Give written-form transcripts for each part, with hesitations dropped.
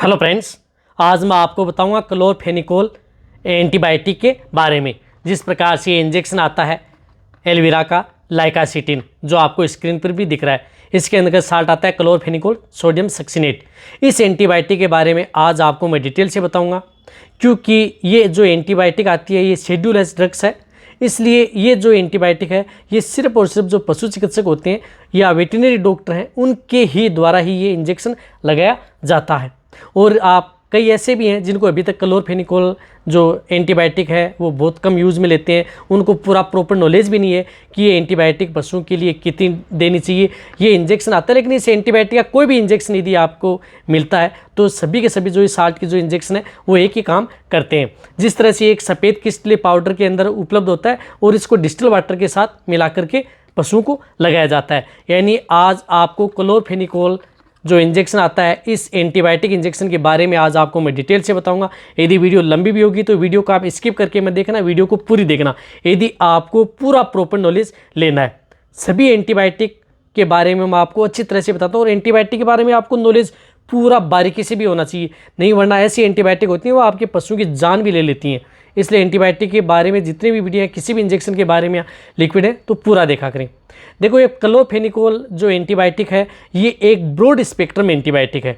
Hello friends, आज मैं आपको बताऊंगा क्लोरफेनिकोल एंटीबायोटिक के बारे में। जिस प्रकार से ये इंजेक्शन आता है एलोवेरा का लाइकासिटिन, जो आपको स्क्रीन पर भी दिख रहा है, इसके अंदर साल्ट आता है क्लोरफेनिकोल सोडियम सक्सिनेट। इस एंटीबायोटिक के बारे में आज आपको मैं डिटेल से बताऊंगा, क्योंकि ये जो एंटीबायोटिक आती है ये शेड्यूल एज ड्रग्स है। इसलिए ये जो एंटीबायोटिक है ये सिर्फ और सिर्फ जो पशु चिकित्सक होते हैं या वेटरनरी डॉक्टर हैं उनके ही द्वारा ही ये इंजेक्शन लगाया जाता है। और आप कई ऐसे भी हैं जिनको अभी तक क्लोरफेनिकोल जो एंटीबायोटिक है वो बहुत कम यूज़ में लेते हैं, उनको पूरा प्रॉपर नॉलेज भी नहीं है कि ये एंटीबायोटिक पशुओं के लिए कितनी देनी चाहिए। ये इंजेक्शन आता है, लेकिन इस एंटीबायोटिक का कोई भी इंजेक्शन यदि आपको मिलता है तो सभी के सभी जो इस साल्ट की जो इंजेक्शन है वो एक ही काम करते हैं। जिस तरह से एक सफ़ेद क्रिस्टल पाउडर के अंदर उपलब्ध होता है और इसको डिस्टिल वाटर के साथ मिला करके पशुओं को लगाया जाता है, यानी आज आपको क्लोरफेनिकोल जो इंजेक्शन आता है इस एंटीबायोटिक इंजेक्शन के बारे में आज आपको मैं डिटेल से बताऊंगा। यदि वीडियो लंबी भी होगी तो वीडियो को आप स्किप करके मत देखना, वीडियो को पूरी देखना यदि आपको पूरा प्रॉपर नॉलेज लेना है। सभी एंटीबायोटिक के बारे में मैं आपको अच्छी तरह से बताता हूँ, और एंटीबायोटिक के बारे में आपको नॉलेज पूरा बारीकी से भी होना चाहिए, नहीं वरना ऐसी एंटीबायोटिक होती हैं वो आपके पशुओं की जान भी ले लेती हैं। इसलिए एंटीबायोटिक के बारे में जितने भी वीडियो हैं, किसी भी इंजेक्शन के बारे में लिक्विड है तो पूरा देखा करें। देखो, ये क्लोरफेनिकोल जो एंटीबायोटिक है ये एक ब्रॉड स्पेक्ट्रम एंटीबायोटिक है,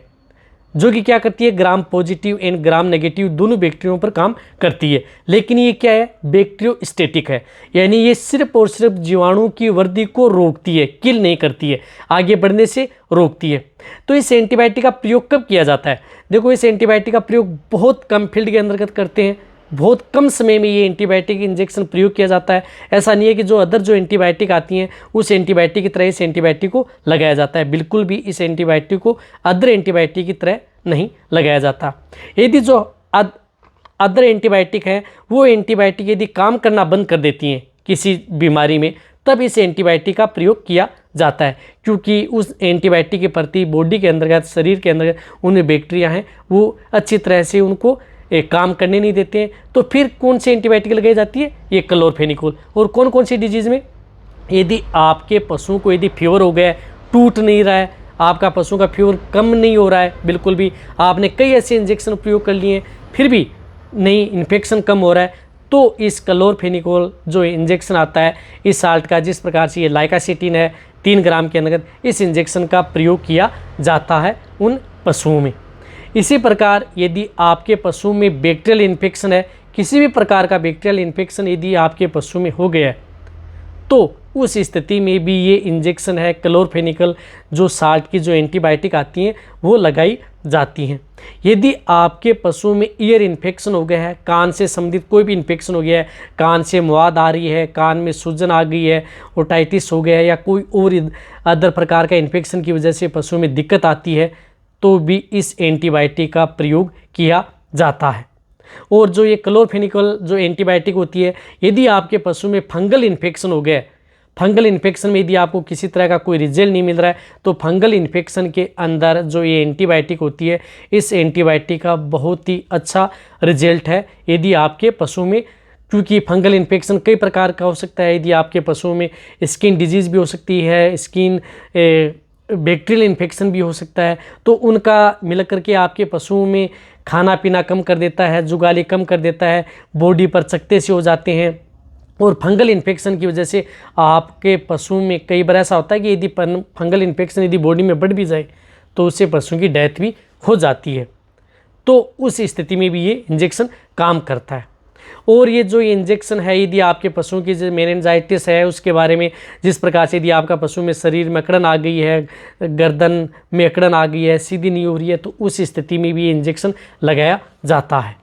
जो कि क्या करती है, gram positive and gram negative दोनों बैक्टीरियों पर काम करती है। लेकिन ये क्या है, बैक्टीरियोस्टैटिक है, यानी ये सिर्फ और सिर्फ जीवाणु की वृद्धि को रोकती है, किल नहीं करती है, आगे बढ़ने से रोकती है। तो इस एंटीबायोटिक का प्रयोग कब किया जाता है? देखो, इस एंटीबायोटिक का प्रयोग बहुत कम फील्ड के अंतर्गत करते हैं, बहुत कम समय में ये एंटीबायोटिक इंजेक्शन प्रयोग किया जाता है। ऐसा नहीं है कि जो अदर जो एंटीबायोटिक आती हैं उस एंटीबायोटिक की तरह इस एंटीबायोटिक को लगाया जाता है, बिल्कुल भी इस एंटीबायोटिक को अदर एंटीबायोटिक की तरह नहीं लगाया जाता। यदि जो अदर एंटीबायोटिक है वो एंटीबायोटिक यदि काम करना बंद कर देती हैं किसी बीमारी में, तब इस एंटीबायोटिक का प्रयोग किया जाता है, क्योंकि उस एंटीबायोटिक के प्रति बॉडी के अंतर्गत, शरीर के अंतर्गत उनमें बैक्टीरिया हैं वो अच्छी तरह से उनको काम करने नहीं देते हैं। तो फिर कौन सी एंटीबायोटिक लगाई जाती है? ये क्लोरफेनिकोल। और कौन कौन सी डिजीज़ में? यदि आपके पशुओं को यदि फीवर हो गया है, टूट नहीं रहा है, आपका पशु का फीवर कम नहीं हो रहा है बिल्कुल भी, आपने कई ऐसे इंजेक्शन प्रयोग कर लिए हैं फिर भी नहीं, इन्फेक्शन कम हो रहा है, तो इस क्लोरफेनिकोल जो इंजेक्शन आता है इस साल्ट का, जिस प्रकार से ये लाइकासिटिन है 3 ग्राम के अंतर्गत, इस इंजेक्शन का प्रयोग किया जाता है उन पशुओं में। इसी प्रकार यदि आपके पशु में बैक्टीरियल इन्फेक्शन है, किसी भी प्रकार का बैक्टीरियल इन्फेक्शन यदि आपके पशु में हो गया है, तो उस स्थिति में भी ये इंजेक्शन है क्लोरफेनिकोल जो साल्ट की जो एंटीबायोटिक आती हैं वो लगाई जाती हैं। यदि आपके पशु में ईयर इन्फेक्शन हो गया है, कान से संबंधित कोई भी इन्फेक्शन हो गया है, कान से मुआद आ रही है, कान में सूजन आ गई है, ओटाइटिस हो गया है, या कोई और अदर प्रकार का इन्फेक्शन की वजह से पशु में दिक्कत आती है, तो भी इस एंटीबायोटिक का प्रयोग किया जाता है। और जो ये क्लोरफेनिकोल जो एंटीबायोटिक होती है, यदि आपके पशु में फंगल इन्फेक्शन हो गया है, फंगल इन्फेक्शन में यदि आपको किसी तरह का कोई रिजल्ट नहीं मिल रहा है, तो फंगल इन्फेक्शन के अंदर जो ये एंटीबायोटिक होती है, इस एंटीबायोटिक का बहुत ही अच्छा रिजल्ट है यदि आपके पशु में, क्योंकि फंगल इन्फेक्शन कई प्रकार का हो सकता है। यदि आपके पशुओं में स्किन डिजीज़ भी हो सकती है, स्किन बैक्टीरियल इन्फेक्शन भी हो सकता है, तो उनका मिलकर के आपके पशुओं में खाना पीना कम कर देता है, जुगाली कम कर देता है, बॉडी पर चकत्ते से हो जाते हैं। और फंगल इन्फेक्शन की वजह से आपके पशुओं में कई बार ऐसा होता है कि यदि फंगल इन्फेक्शन यदि बॉडी में बढ़ भी जाए तो उससे पशुओं की डेथ भी हो जाती है। तो उस स्थिति में भी ये इंजेक्शन काम करता है। और ये जो इंजेक्शन है, यदि आपके पशुओं की जो मेनिंजाइटिस है उसके बारे में, जिस प्रकार से यदि आपका पशु में शरीर में अकड़न आ गई है, गर्दन में अकड़न आ गई है, सीधी नहीं हो रही है, तो उस स्थिति में भी ये इंजेक्शन लगाया जाता है।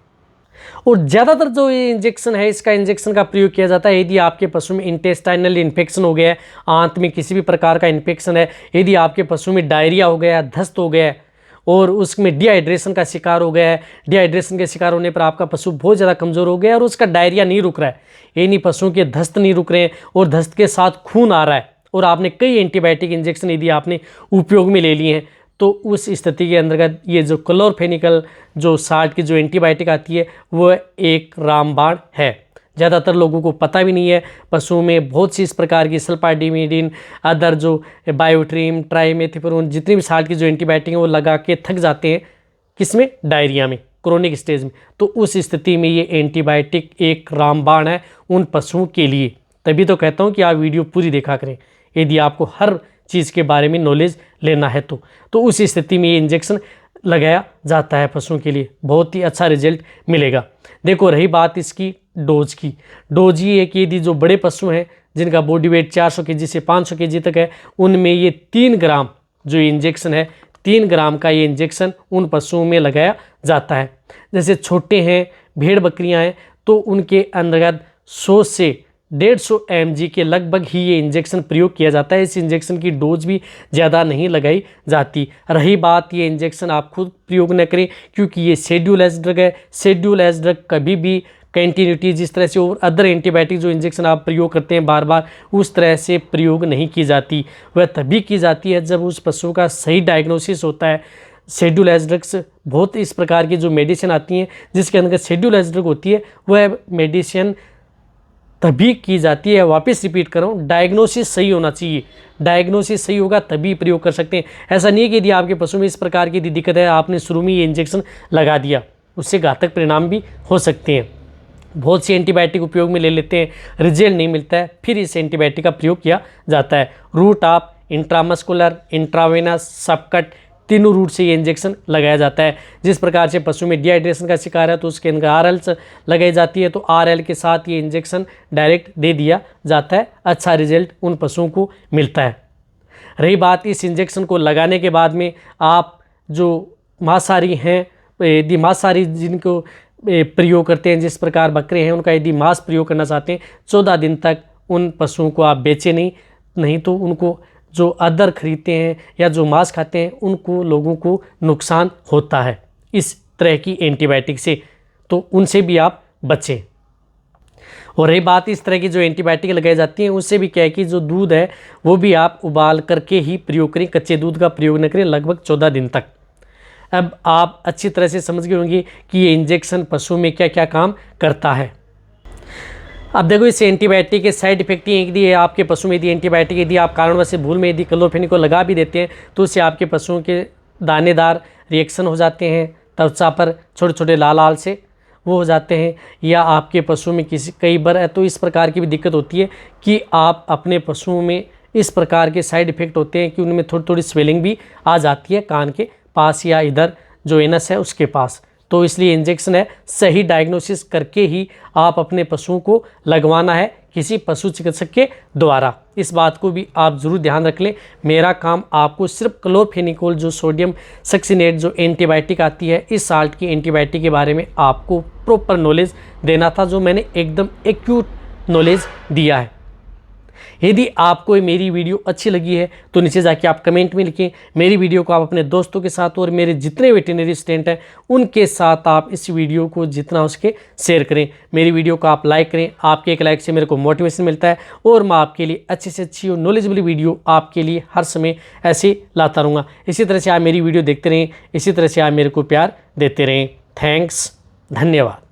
और ज़्यादातर जो ये इंजेक्शन है इसका इंजेक्शन का प्रयोग किया जाता है यदि आपके पशु में इंटेस्टाइनल इन्फेक्शन हो गया है, आंत में किसी भी प्रकार का इन्फेक्शन है, यदि आपके पशु में डायरिया हो गया है, दस्त हो गया है और उसमें डिहाइड्रेशन का शिकार हो गया है, डिहाइड्रेशन के शिकार होने पर आपका पशु बहुत ज़्यादा कमज़ोर हो गया है और उसका डायरिया नहीं रुक रहा है, यानी पशुओं के दस्त नहीं रुक रहे हैं और दस्त के साथ खून आ रहा है, और आपने कई एंटीबायोटिक इंजेक्शन यदि आपने उपयोग में ले लिए हैं, तो उस स्थिति के अंतर्गत ये जो क्लोरफेनिकोल जो साल्ट की जो एंटीबायोटिक आती है वो एक रामबाण है। ज़्यादातर लोगों को पता भी नहीं है। पशुओं में बहुत सी इस प्रकार की सल्फाडिमिडिन, अदर जो बायोट्रीम, ट्राइमेथिप्रोन, जितनी भी साल्ट की जो एंटीबायोटिक है वो लगा के थक जाते हैं, किसमें, डायरिया में, क्रोनिक स्टेज में। तो उस स्थिति में ये एंटीबायोटिक एक रामबाण है उन पशुओं के लिए। तभी तो कहता हूँ कि आप वीडियो पूरी देखा करें यदि आपको हर चीज़ के बारे में नॉलेज लेना है तो उस स्थिति में ये इंजेक्शन लगाया जाता है पशुओं के लिए, बहुत ही अच्छा रिजल्ट मिलेगा। देखो रही बात इसकी डोज की, डोज ये है कि यदि जो बड़े पशु हैं जिनका बॉडी वेट 400 केजी से 500 केजी तक है, उनमें ये 3 ग्राम जो इंजेक्शन है, 3 ग्राम का ये इंजेक्शन उन पशुओं में लगाया जाता है। जैसे छोटे हैं, भेड़ बकरियां हैं, तो उनके अंतर्गत 100 से 150 mg के लगभग ही ये इंजेक्शन प्रयोग किया जाता है। इस इंजेक्शन की डोज भी ज़्यादा नहीं लगाई जाती। रही बात ये इंजेक्शन आप खुद प्रयोग न करें क्योंकि ये शेड्यूल एज ड्रग है। शेड्यूल एज ड्रग कभी भी कंटिन्यूटी जिस तरह से और अदर एंटीबायोटिक जो इंजेक्शन आप प्रयोग करते हैं बार बार, उस तरह से प्रयोग नहीं की जाती। वह तभी की जाती है जब उस पशु का सही डायग्नोसिस होता है। शेड्यूल एज ड्रग्स बहुत इस प्रकार की जो मेडिसिन आती हैं जिसके अंदर शेड्यूल एज ड्रग होती है, वह मेडिसिन तभी की जाती है, वापस रिपीट कर रहा हूँ, डायग्नोसिस सही होना चाहिए। डायग्नोसिस सही होगा तभी प्रयोग कर सकते हैं। ऐसा नहीं है कि यदि आपके पशु में इस प्रकार की दिक्कत है, आपने शुरू में ये इंजेक्शन लगा दिया, उससे घातक परिणाम भी हो सकते हैं। बहुत सी एंटीबायोटिक उपयोग में ले लेते हैं, रिजल्ट नहीं मिलता है, फिर इस एंटीबायोटिक का प्रयोग किया जाता है। रूट ऑफ, इंट्रामस्कुलर, इंट्रावेनस, सबकट, तीनों रूट से ये इंजेक्शन लगाया जाता है। जिस प्रकार से पशु में डिहाइड्रेशन का शिकार है तो उसके अंदर आरएल लगाई जाती है, तो आरएल के साथ ये इंजेक्शन डायरेक्ट दे दिया जाता है। अच्छा रिजल्ट उन पशुओं को मिलता है। रही बात इस इंजेक्शन को लगाने के बाद में आप जो मांसाहारी हैं, यदि मांसाहारी जिनको प्रयोग करते हैं, जिस प्रकार बकरे हैं उनका यदि मांस प्रयोग करना चाहते हैं, 14 दिन तक उन पशुओं को आप बेचें नहीं तो उनको जो अदर खरीदते हैं या जो मांस खाते हैं उनको लोगों को नुकसान होता है इस तरह की एंटीबायोटिक से, तो उनसे भी आप बचें। और रही बात इस तरह की जो एंटीबायोटिक लगाई जाती हैं उससे भी क्या है कि जो दूध है वो भी आप उबाल करके ही प्रयोग करें, कच्चे दूध का प्रयोग न करें लगभग 14 दिन तक। अब आप अच्छी तरह से समझ गए होंगे कि ये इंजेक्शन पशु में क्या क्या काम करता है। अब देखो इस एंटीबायोटिक के साइड इफेक्ट ये यदि आपके पशु में यदि एंटीबायोटिक यदि आप कारणवश से भूल में यदि क्लोरोफेनिक लगा भी देते हैं तो उससे आपके पशुओं के दानेदार रिएक्शन हो जाते हैं, त्वचा पर छोटे छोटे लाल लाल से वो हो जाते हैं, या आपके पशु में कई बार तो इस प्रकार की भी दिक्कत होती है कि आप अपने पशुओं में इस प्रकार के साइड इफ़ेक्ट होते हैं कि उनमें थोड़ी थोड़ी स्वेलिंग भी आ जाती है कान के पास या इधर जो एनस है उसके पास। तो इसलिए इंजेक्शन है सही डायग्नोसिस करके ही आप अपने पशुओं को लगवाना है किसी पशु चिकित्सक के द्वारा। इस बात को भी आप ज़रूर ध्यान रख लें। मेरा काम आपको सिर्फ क्लोरोफेनिकोल जो सोडियम सक्सिनेट जो एंटीबायोटिक आती है, इस साल्ट की एंटीबायोटिक के बारे में आपको प्रॉपर नॉलेज देना था, जो मैंने एकदम एक्यूट नॉलेज दिया है। यदि आपको मेरी वीडियो अच्छी लगी है तो नीचे जाके आप कमेंट में लिखें। मेरी वीडियो को आप अपने दोस्तों के साथ और मेरे जितने वेटरनरी स्टूडेंट हैं उनके साथ आप इस वीडियो को जितना हो सके शेयर करें। मेरी वीडियो को आप लाइक करें, आपके एक लाइक से मेरे को मोटिवेशन मिलता है और मैं आपके लिए अच्छी से अच्छी और नॉलेजेबल वीडियो आपके लिए हर समय ऐसे लाता रहूँगा। इसी तरह से आप मेरी वीडियो देखते रहें, इसी तरह से आप मेरे को प्यार देते रहें। थैंक्स, धन्यवाद।